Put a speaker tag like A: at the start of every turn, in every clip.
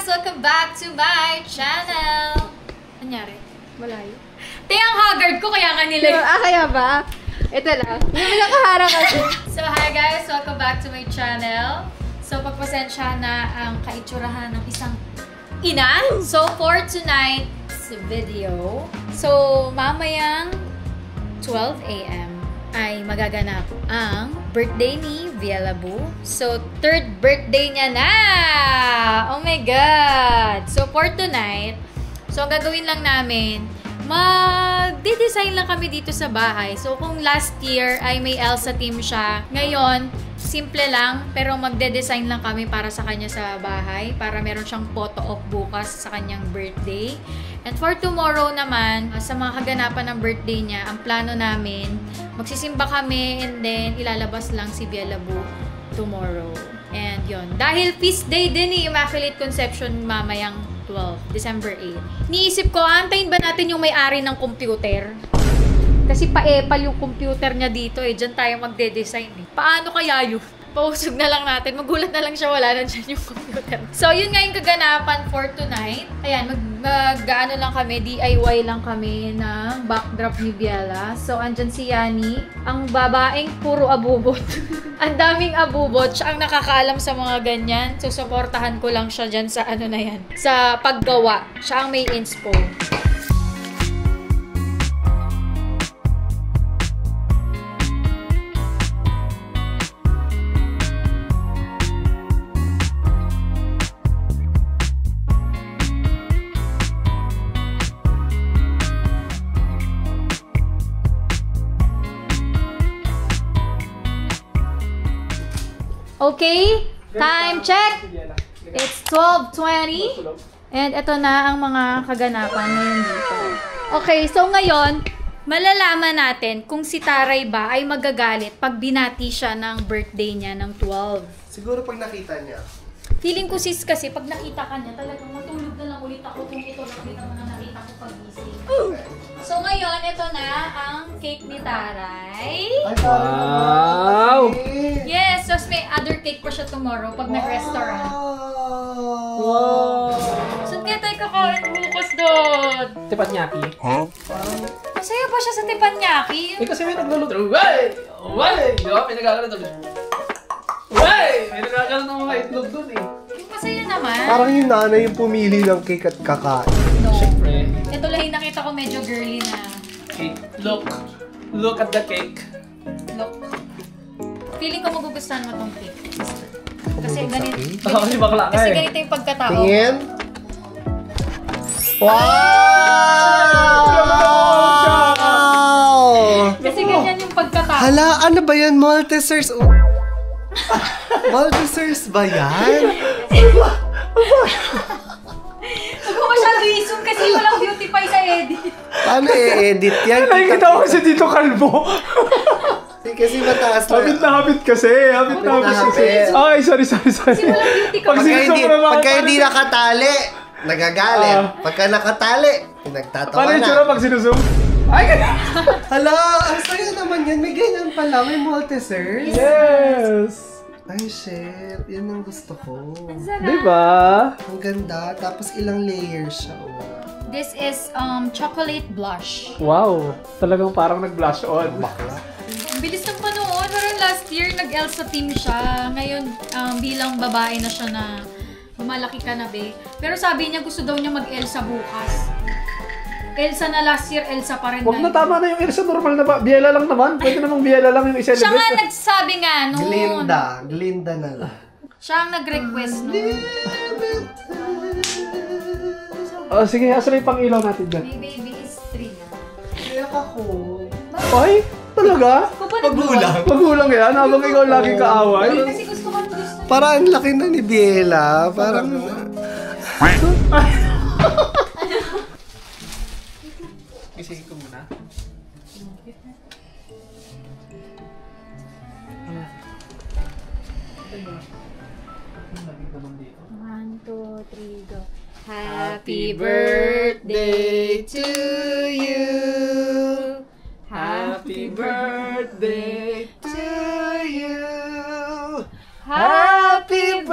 A: guys! Welcome back to my channel! Anyari?
B: Malayo.
A: Ang haggard ko kaya nga nila.
B: Kaya ba? Ito lang. Hindi mo nakaharap kasi.
A: So hi guys! Welcome back to my channel. So pagpasensya na ang kaitsurahan ng isang ina. So for tonight's video, so mamayang 12 AM ay magaganap ang birthday ni Vialabu. So, 3rd birthday niya na! Oh my God! So, for tonight, so ang gagawin lang namin, mag-design lang kami dito sa bahay. So, kung last year ay may Elsa team siya, ngayon, simple lang, pero magde-design lang kami para sa kanya sa bahay, para meron siyang photo op bukas sa kanyang birthday. And for tomorrow naman, sa mga kaganapan ng birthday niya, ang plano namin, magsisimba kami and then ilalabas lang si Vialabu tomorrow. And yon, dahil feast day din ni Immaculate Conception mamayang 12, December 8. Niisip ko, antayin ba natin yung may-ari ng computer? Kasi pa-epal yung computer niya dito eh. Diyan tayo magde-design eh. Paano kaya yun? Pausog na lang natin. Magulat na lang siya, wala na dyan yung computer. So, yun nga yung kaganapan for tonight. Ayan, mag-ano lang kami, DIY lang kami ng backdrop ni Biela. So, andyan si Yani, ang babaeng puro abubot. Ang daming abubot. Siya ang nakakaalam sa mga ganyan. So, supportahan ko lang siya dyan sa ano na yan. Sa paggawa. Siya ang may inspo. Okay, time check. It's 12:20. And ito na ang mga kaganapan ngayon dito. Okay, so ngayon, malalaman natin kung si Taray ba ay magagalit pag binati siya ng birthday niya ng 12.
C: Siguro pag nakita niya.
A: Feeling ko sis kasi pag nakita ka niya, talagang matulog na lang ulit ako kung ito lang din ang mga nakita ko pag-gising. So ngayon, ito na ang cake ni Taray.
C: Wow!
A: Yes, so may other cake pa siya tomorrow pag nag-restaurant.
C: Wow!
A: Saan kaya tayo kakain bukas doon?
D: Teppanyaki.
C: Huh?
A: Masaya pa siya sa teppanyaki.
D: Eh kasi may nagluluto. Way! Way! Di ba? May nagkakaroon doon. Way! May nagkakaroon ng mga itlog doon eh.
A: Yung masaya naman.
C: Parang yung nanay yung pumili ng cake at kakain.
A: No.
D: Siyempre.
A: Ito lang yung nakita ko medyo girly na.
D: Cake. Look. Look at the cake.
A: Look. Feeling ko magugustuhan mo tong cake. Kasi ganito.
D: Kasi bakla ka
A: Kasi
D: eh.
A: ganito yung pagkatao.
C: Tingin. Wow!
A: Kasi ganyan yung pagkatao.
C: Hala, ano ba yan? Maltesers? Maltesers ba yan?
A: Huwag ko masyado i-zoom kasi walang beautify sa edit.
C: Paano i-edit yan?
D: Nakikita ko kasi dito kalbo.
C: Kasi mataas na.
D: Habit na habit kasi. Habit na habit kasi. Ay, sorry.
A: Kasi walang beauty ka.
C: Pagka hindi nakatali, nagagalit. Pagka nakatali, pinagtatawa
D: Paano yung tsura
C: na.
D: pag sinusum? Ay, ganyan!
C: Hala, ang saya naman yan. May ganyan pala. May Maltesers.
D: Yes!
C: Ay, shit. Yan ang gusto ko.
D: Diba?
C: Ang ganda. Tapos ilang layers siya. Oh.
A: This is chocolate blush.
D: Wow! Talagang parang nag-blush on.
C: Bakla.
A: Ang bilis ng panahon. Parang last year, nag-Elsa team siya. Ngayon, bilang babae na siya na malaki ka na, be. Pero sabi niya, gusto daw niya mag-Elsa bukas. Elsa na last year, Elsa pa rin.
D: Huwag na, tama na yung Elsa, normal na ba? Biela lang naman. Pwede namang Biela lang yung i-celebrate.
A: Siya nga nagsabi nga noon.
C: Glinda na lang.
A: Siya ang nag-request noon.
D: Oh, sige, asa na yung pang-ilaw natin dyan?
A: My baby is 3 na.
C: Kaya ako.
D: Ay, talaga? Magulang yan, habang ikaw lagi kaaway.
A: Kasi gusto.
C: Parang ang laki na ni Biela. Parang...
D: Gisingin ko muna.
A: One, two, three, go. Happy birthday to you.
D: Happy birthday to you.
A: Happy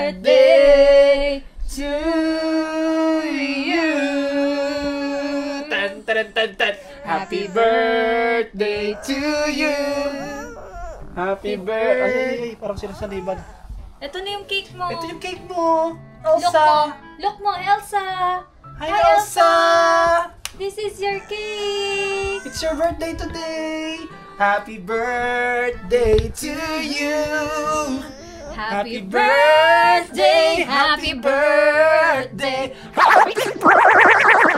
A: birthday
D: Happy birthday to you. Happy birthday. Parang sinasaliban.
A: Ito na yung cake mo.
D: Ito yung cake mo.
A: Look
D: Elsa.
A: mo. Look mo, Elsa.
D: Hi, Elsa.
A: This is your cake.
D: It's your birthday today. Happy birthday to you. Happy birthday. Happy birthday. Happy birthday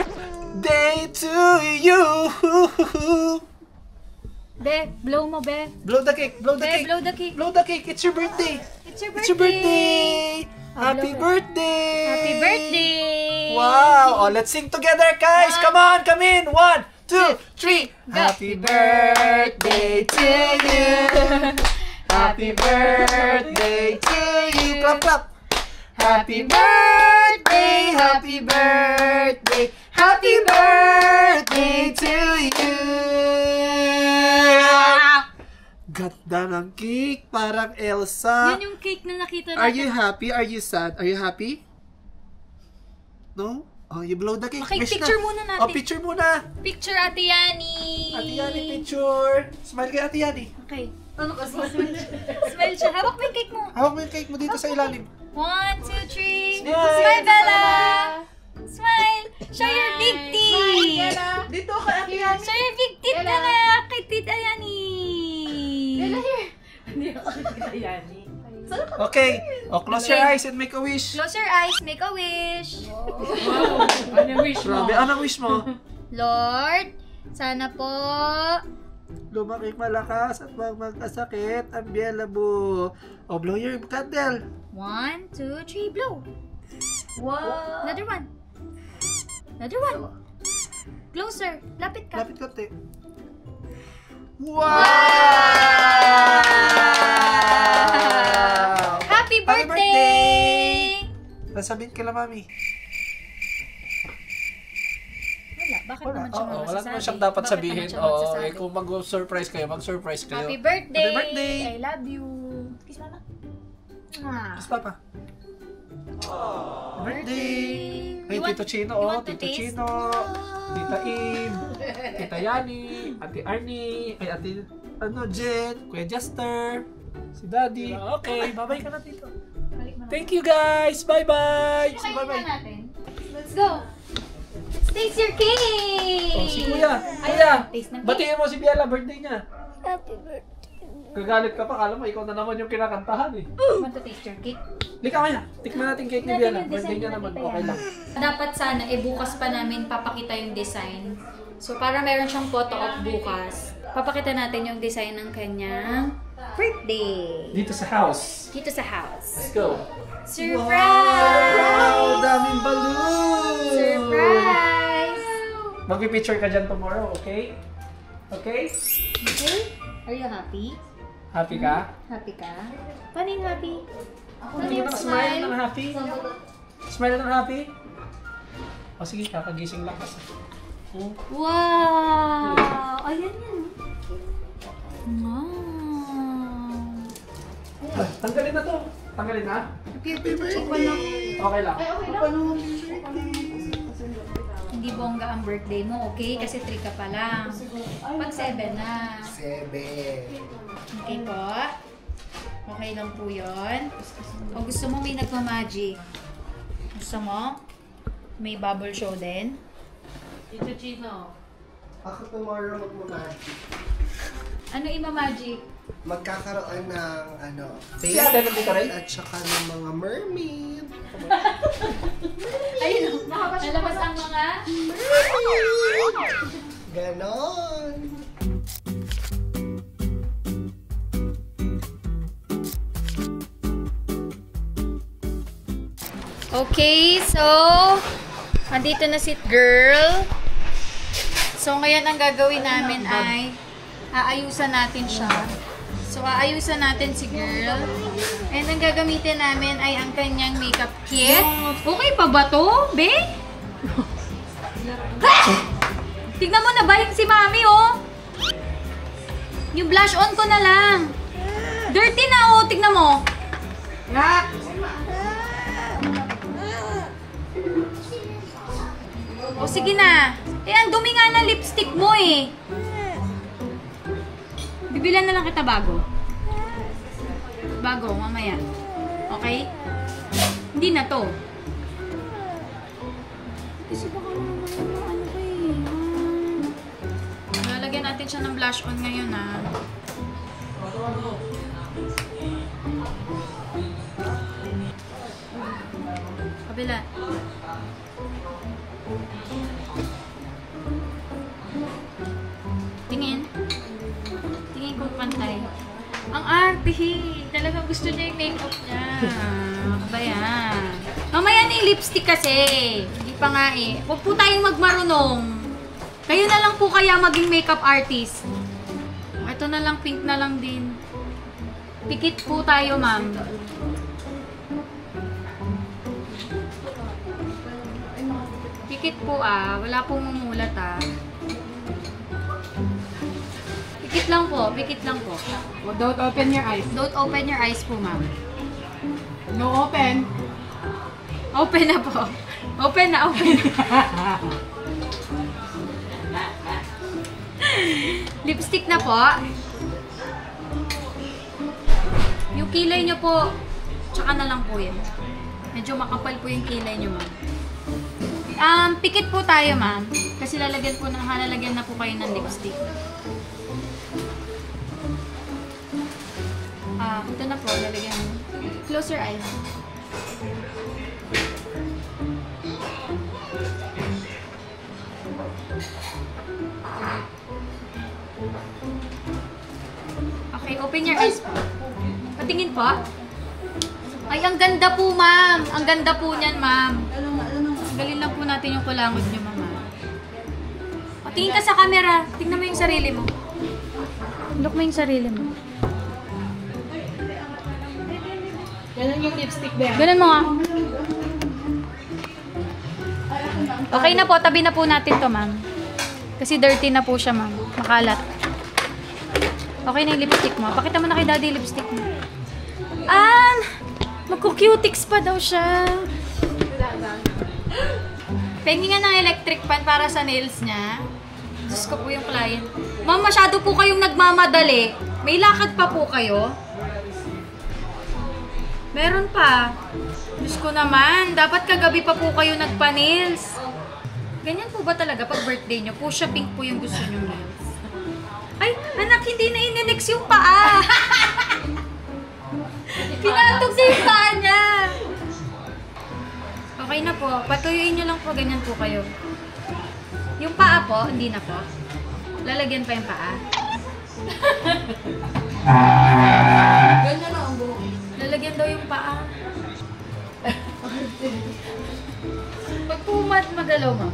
D: to you.
A: Be, blow mo, Be.
D: Blow the cake. Blow the
A: Be,
D: cake.
A: blow the cake.
D: Blow the cake. It's your birthday.
A: It's your
D: It's your birthday. Happy
A: blow it.
D: birthday.
A: Happy birthday.
D: Wow. Oh, let's sing together, guys. Come on, come in. 1, 2, 3.
A: Go.
D: Happy birthday to you. Happy birthday to you. Clap, clap. Happy birthday. Happy birthday. Happy birthday to you. Ganda ng cake. Parang Elsa.
A: Yun yung cake na nakita
D: Are
A: natin.
D: you happy? Are you sad? Are you happy? No? Oh, you blow the cake.
A: Okay,
D: Wish
A: picture
D: na.
A: muna natin.
D: Oh, picture muna.
A: Picture, Ate Yani.
D: Ate Yani, picture. Smile kay Ate Yani.
A: Okay. Ano ka? Smile siya. Hawak mo yung cake mo.
D: Hawak mo yung cake mo dito sa ilalim.
A: 1, 2, 3.
D: Smile.
A: Smile, Bella. Smile. Show your big teeth.
B: Dito kay Ate Yani.
A: Show your big teeth,
B: Bella.
A: Bella. Kay Tita Yani.
B: Bella, here. Hindi ako kay Yani.
D: Okay. Oh, close your eyes and make a wish.
A: Close your eyes. Make a wish.
B: Ano wish mo?
D: Grabe, anong wish mo?
A: Lord, sana po
D: Lumakik malakas at wag magkasakit ang Bielabo. Oh, blow your candle.
A: 1, 2, 3, blow.
B: Wow.
A: Another one. Another one. Closer. Lapit ka.
D: Lapit konti. Wow!
A: Happy birthday!
D: Nasabihin kila mami.
A: Wala. Bakit naman siya
D: Oo, wala
A: magsasabi?
D: naman siyang dapat
A: Bakit
D: sabihin.
A: naman siya
D: Oo,
A: magsasabi?
D: kung mag-surprise kayo, mag-surprise kayo.
A: Happy birthday!
D: Happy birthday!
A: I love you. Kiss mama. Ah.
D: Kiss papa. Birthday! Ay,
A: You want-
D: Tito Chino,
A: you
D: oh.
A: want to
D: Tito
A: taste?
D: Chino. Tita Im. Tita Yani. Ate Arnie. Ay, Ate, Jen. Kuya Jester. Si Daddy. Okay, bye-bye ka na dito.
A: Balik mo na.
D: Thank you guys! Bye-bye!
A: Kainin
D: Bye-bye!
A: na natin. Let's go! Let's taste your cake!
D: Oh, si Kuya.
A: Ay,
D: Kuya,
A: taste ng cake.
D: batiin mo si Biela, birthday niya.
A: Happy birthday.
D: Gagalit ka pa, kala mo, ikaw na naman yung kinakantahan eh.
A: Want to taste your cake?
D: Lika kaya, tikman natin cake ni
A: Natin
D: Biela.
A: yung
D: Birthday
A: design
D: niya
A: na
D: naman,
A: nakita
D: okay
A: yan.
D: lang.
A: Dapat sana, bukas pa namin papakita yung design. So, para meron siyang photo op bukas, papakita natin yung design ng kanyang birthday.
D: Dito sa house.
A: Dito sa house.
D: Let's go.
A: Surprise!
D: Wow! Daming balloons!
A: Surprise!
D: Magpipicture ka dyan tomorrow, okay? Okay?
A: Okay? Are you happy?
D: Happy ka?
A: Happy ka? Paano yung happy? Paano
D: Hindi
A: yung
D: ka smile ng happy? Smile ng happy? O sige, kakagising lang kasi. Oh.
A: Wow! Ayan yan. Wow!
D: Ah, tanggalin na to. Tanggalin na? Okay lang.
A: Hindi bongga ang birthday mo, okay? Kasi 3 ka pa lang. Pag 7 na.
C: 7.
A: Okay po? Okay lang po yun. O gusto mo may nagmamagic? Gusto mo? May bubble show din?
B: Tito Chino.
C: Ako tomorrow magmamagic.
A: Ano imamagic?
C: Magkakaroon ng
D: Si ate, nandito rin?
C: at saka ng mga mermaid.
A: Ayun, nalabas ang mga...
C: Ganon.
A: Okay, so andito na si girl. So ngayon ang gagawin namin ay aayusan natin siya. So aayusan natin si girl. And ang gagamitin namin ay ang kanyang makeup kit. Okay pa ba to, be? Tignan mo na balik si mami, oh. Yung blush on ko na lang. Dirty na, oh. Tignan mo. O sige na. Eh, ang dumi nga ng lipstick mo eh. Bibilan na lang kita bago. Bago, mamaya. Okay? Hindi na to. Kasi baka naman ano ko eh. Lalagyan natin siya ng blush on ngayon ah. Kabila. Tingin. Tingin kung pantay. Ang arte. Talagang gusto niya yung makeup niya. Ba yan? Mamaya na yung lipstick kasi. Hindi pa nga eh. Huwag po tayong magmarunong. Kayo na lang po kaya maging makeup artist. Ito na lang, pink na lang din. Pikit po tayo, ma'am. Pikit po ah. Wala pong mumulat ah. Pikit lang po. Pikit lang po.
B: Don't open your eyes.
A: Don't open your eyes po, ma'am.
B: No open.
A: Open na po. Open na, open na. Lipstick na po. Yung kilay nyo po, tsaka na lang po yan. Medyo makapal po yung kilay nyo, ma'am. Pikit po tayo, ma'am. Kasi lalagyan na po kayo ng lipstick. Ito na po, lalagyan. Close your eyes. Okay, open your eyes po. Patingin po. Ay, ang ganda po, ma'am. Ang ganda po niyan, ma'am. Galin lang po natin yung kulangot niyo, mama. Patingin ka sa camera. Tingnan mo yung sarili mo. Look mo yung sarili mo.
B: Ganun yung lipstick ba?
A: Ganun mo nga. Okay na po. Tabi na po natin to, ma'am. Kasi dirty na po siya, ma'am. Makalat. Okay na yung lipstick mo. Pakita mo na kay daddy yung lipstick mo. Magku-cutics pa daw siya. Pengi nga ng electric fan para sa nails niya. Diyos ko po yung client. Ma'am, masyado po kayong nagmamadali. May lakad pa po kayo. Meron pa. Diyos ko naman. Dapat kagabi pa po kayo nagpa-nails. Ganyan po ba talaga pag birthday nyo? Pusha pink po yung gusto nyo nails. Ay, anak, hindi na inenex yung paa. Pinatog sa yung paa niya. Okay na po. Patuyuin nyo lang po. Ganyan po kayo. Yung paa po, hindi na po. Lalagyan pa yung paa.
B: Ganyan na ang buhok.
A: Lalagyan daw yung paa. Pag pumad, magalaw, ma'am.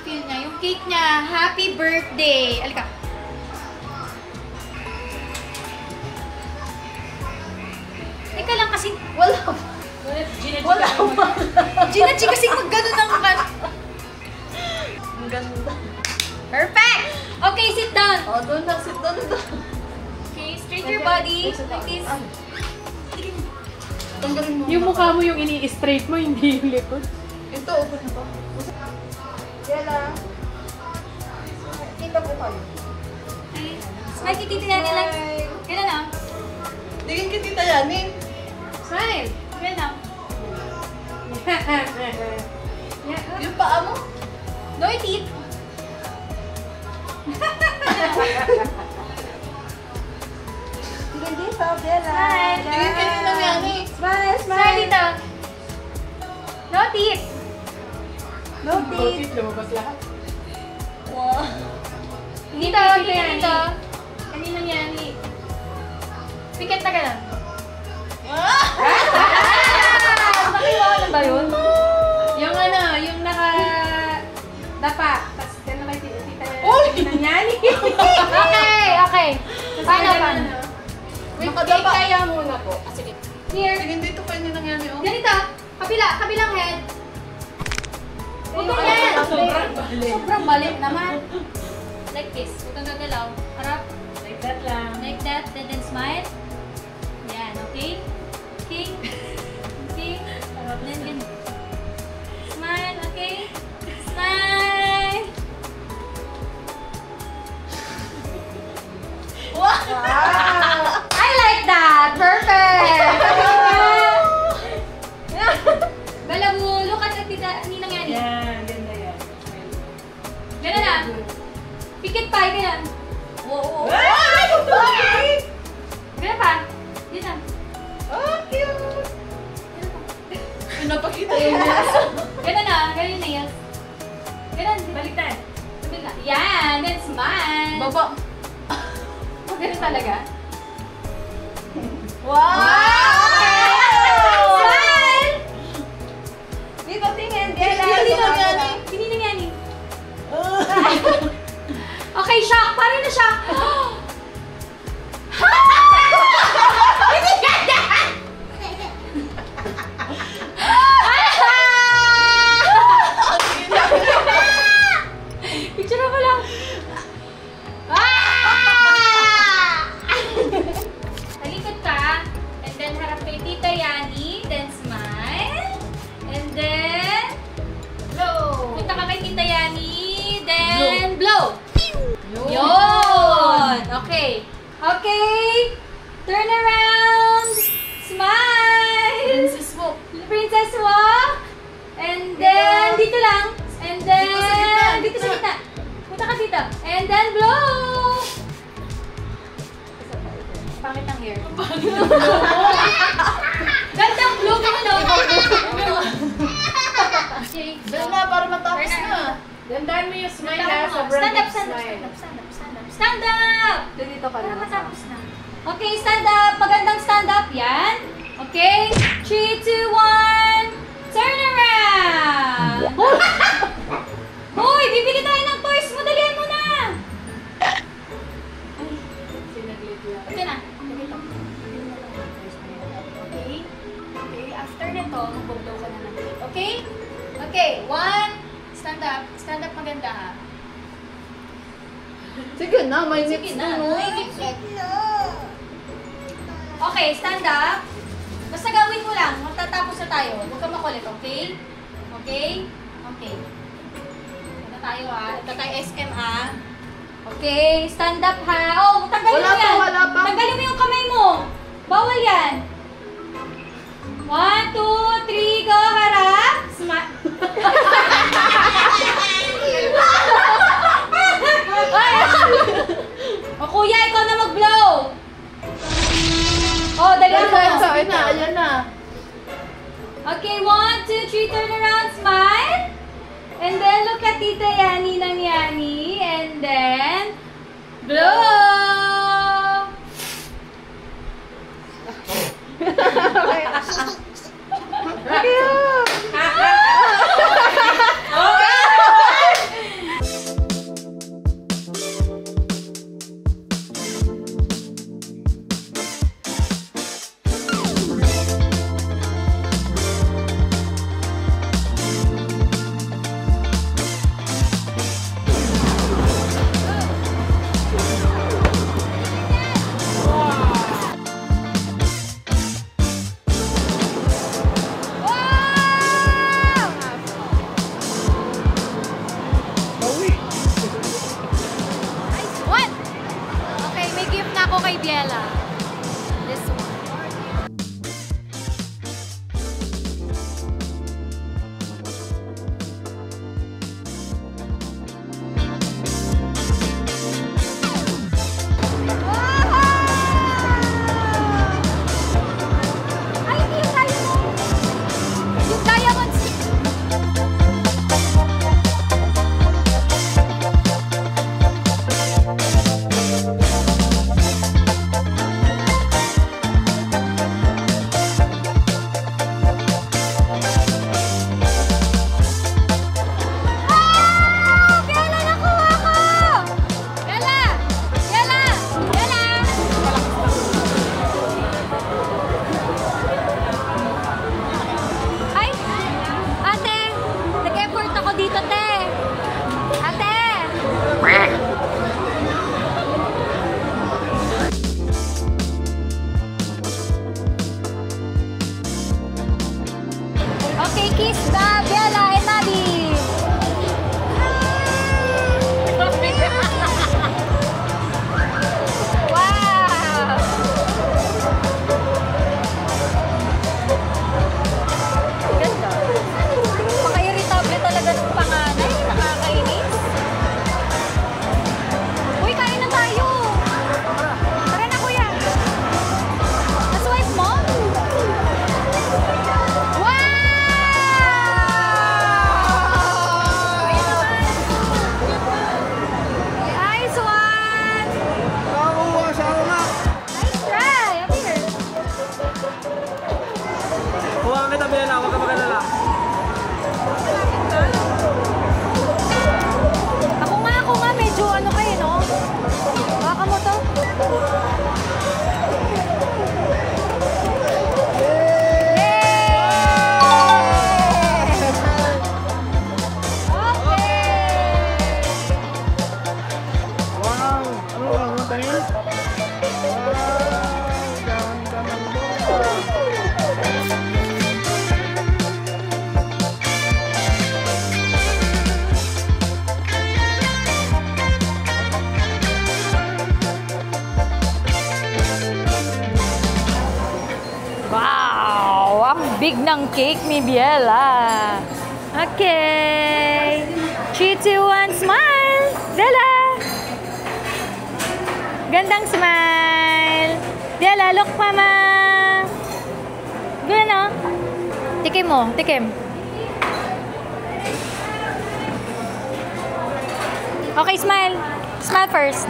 A: Feel niya. Yung cake niya, happy birthday! Alika. Teka lang kasi, wala. Wala. Gina-G kasi mag-ganon ang
B: Ang ganda.
A: Perfect! Okay, sit down.
B: Oh, doon na. Sit down.
A: Okay, straight your body. Like this.
B: Tanggalin mo.
E: Yung mukha mo yung ini-straight mo, hindi yung likod.
B: Ito, open na to. Yela. Kita po kayo.
A: Smile kay Tita Yani lang. Kailan na?
B: Tingin kay Tita Yani.
A: Smile. Kailan na?
B: Yung paa mo.
A: No, teeth.
B: Tingin dito, Bella.
A: Smile.
B: Tingin kay Tita Yani.
A: Smile, smile dito. No teeth.
B: No teeth.
E: Lumabas lahat.
B: Wow.
A: Dito, dito. Kaninang Yani. Pikit na gano'n. Nakiwala ba yun?
E: Yung ano, yung naka-dapa. Tapos gano'n kay tita Nanyani.
A: Okay. Paano?
B: Wait,
E: Makikaya kaya muna po. Sige.
A: Here.
B: Tingin dito kayo ni nangyari, oh.
A: Ganito. Kabilang head. Huwag ganyan.
E: Sobrang balik.
A: Sobrang balik naman. Like this. Huwag kang gagalaw. Harap.
E: Like that lang.
A: Like that. Then smile. Yan. Okay? Okay? Okay? Then ganyan. Smile. Okay? Smile.
E: Wow!
A: I like that. Perfect. Balabu. Look at the tita. Ninang yan.
E: Yan, ganda yan.
A: Ganun na. Pikit pa. Ganun. Oo. Ganun pa. Dito na.
E: Oh, cute!
B: Napakita yung nails.
A: Ganun na. Ganun yung nails. Ganun.
E: Baliktad.
A: Sabi na. Yan. Then smile.
B: Baba.
A: Ganun talaga.
B: Wow!
A: Smile!
E: Dito tingin.
B: Hindi na yan eh.
A: Hindi na yan eh. Okay, shock. Paano na shock? Hindi yan! Picture mo lang. Talikod ka. And then harap kay Tita Yani. Then smile. And then blow. Punta ka kay Tita Yani. Then blow. Yun. Okay. Okay. Turn around. Smile.
B: Princess walk.
A: Princess walk. And then dito lang. And then dito sa gitna. Punta ka dito. And then blow. Pangit ang hair. Gandang blow ka na. Okay.
B: Doon na, para matapos
A: Turn
B: na.
E: Dandaan mo yung smile
A: Stand
E: ha,
A: up,
E: sobrang
A: stand up,
E: big
A: stand up,
E: smile.
A: stand up, stand up, stand up. Stand up!
E: Dito ka
A: Para
E: na.
A: matapos na. Okay, stand up. Magandang stand up. Yan. Okay. 3, 2, 1. Turn around. Hoy, bibili tayo ng toys mo. Dalihan mo na.
E: Sinaglit lang.
A: Ito na. Okay. Okay. After nito, mag-blow ka na lang. Okay? Okay. 1. Stand up. Stand up maganda ha.
B: Sige na, may
A: Sige
B: nips
A: na.
B: na.
A: Okay, stand up. Basta gawin mo lang. Magtatapos na tayo. Huwag ka makulit, okay? Okay? Okay. Ito tayo ha. Ito tayo SM ha. Okay, stand up ha. Oh, tanggalin
B: Wala
A: mo
B: pa,
A: yan.
B: wala pa.
A: Tanggalin mo yung kamay mo. Bawal yan. 1, 2, 3, go. Harap. Smile. O kuya, ikaw na mag-blow. Oh, dali mo.
B: Sige na, ayan na.
A: Okay, 1, 2, 3, turn around, smile. And then look at Tita Yani ng Yani. And then, blow. Nice one! Okay, may gift na ako kay Biela. This one. Ay, hindi yung diamond! Yung diamond!
D: Wow! Ano ang tayo? Ganda ng bola.
A: Wow! Ang big ng cake ni Biela. Okay. 3, 2, 1, smile! Biela! Gandang smile! Biela, look mama! Good, no? Tikim mo, tikim. Okay, smile. Smile first.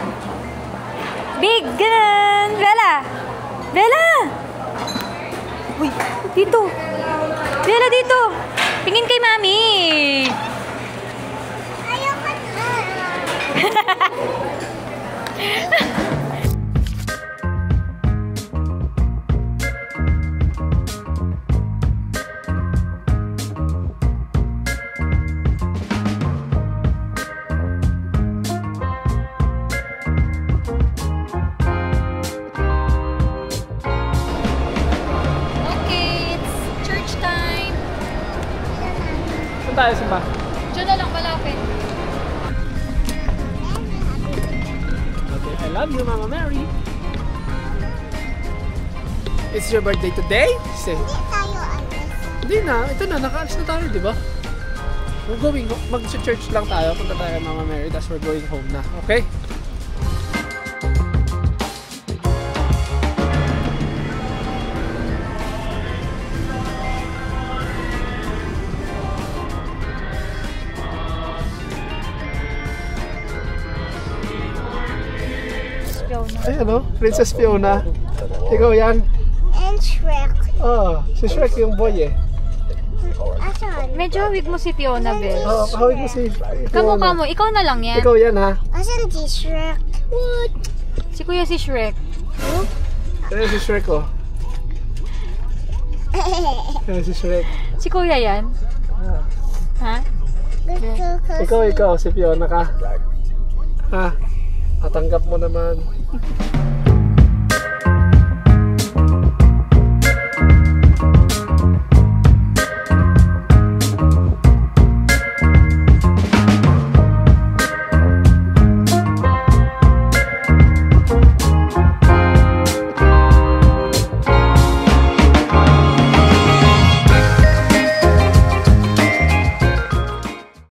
A: Big, ganun! Biela! Biela! Uy, dito. Bella, dito. Tingin kay Mami.
B: Ayoko na.
A: Okay, it's church time.
D: Saan tayo, Simba?
A: Diyan na lang malapit.
D: Okay, I love you, Mama Mary. It's your birthday today? Say,
B: Hindi tayo alis.
D: hindi na. Ito na, nakaalis na tayo, di ba? We're going, mag-church lang tayo. Punta tayo kay Mama Mary, tapos we're going home na. Okay? Ay, ano? Princess Fiona. Ikaw yan?
B: And Shrek.
D: Oh, si Shrek yung boy eh.
B: Asan?
A: Medyo hawig mo si Fiona, Bel.
D: Oh, hawig mo si
A: Kamukha mo, ikaw na lang yan.
D: Ikaw yan ha?
B: Asan si Shrek? What?
A: Si Kuya si Shrek.
D: Ayan si Shrek oh. Ayan si Shrek.
A: Si Kuya yan.
D: Ah.
A: Ha?
B: Gusto ko
D: Ikaw, si Fiona ka. Ha? Tatanggap mo naman.